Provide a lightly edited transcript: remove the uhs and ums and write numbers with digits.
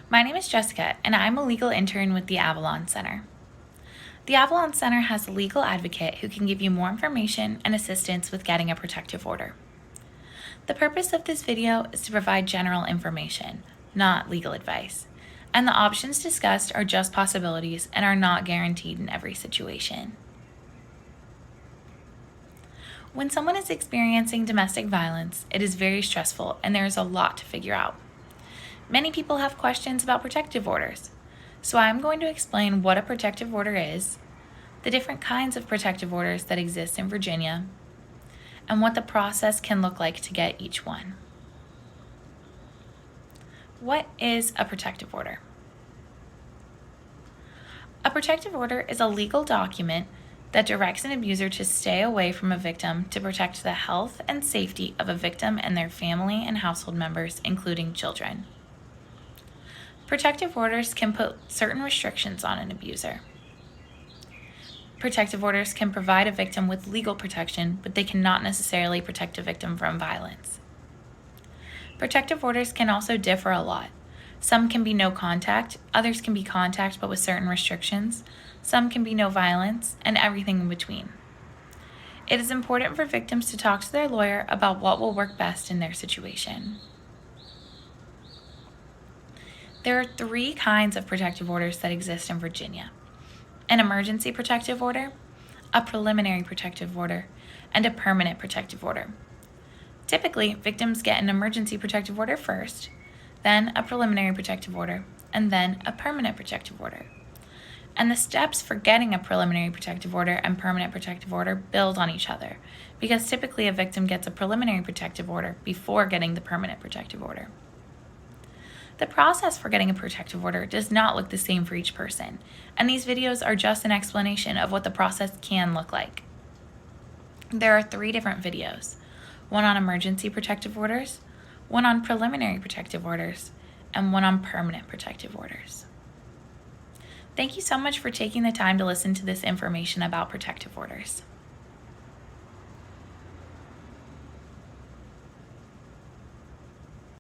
My name is Jessica, and I'm a legal intern with the Avalon Center. The Avalon Center has a legal advocate who can give you more information and assistance with getting a protective order. The purpose of this video is to provide general information, not legal advice, and the options discussed are just possibilities and are not guaranteed in every situation. When someone is experiencing domestic violence, it is very stressful and there is a lot to figure out. Many people have questions about protective orders, so I'm going to explain what a protective order is, the different kinds of protective orders that exist in Virginia, and what the process can look like to get each one. What is a protective order? A protective order is a legal document that directs an abuser to stay away from a victim to protect the health and safety of a victim and their family and household members, including children. Protective orders can put certain restrictions on an abuser. Protective orders can provide a victim with legal protection, but they cannot necessarily protect a victim from violence. Protective orders can also differ a lot. Some can be no contact, others can be contact but with certain restrictions, some can be no violence, and everything in between. It is important for victims to talk to their lawyer about what will work best in their situation. There are 3 kinds of protective orders that exist in Virginia: an emergency protective order, a preliminary protective order, and a permanent protective order. Typically, victims get an emergency protective order first, then a preliminary protective order, and then a permanent protective order. And the steps for getting a preliminary protective order and permanent protective order build on each other, because typically a victim gets a preliminary protective order before getting the permanent protective order. The process for getting a protective order does not look the same for each person, and these videos are just an explanation of what the process can look like. There are 3 different videos: one on emergency protective orders, one on preliminary protective orders, and one on permanent protective orders. Thank you so much for taking the time to listen to this information about protective orders.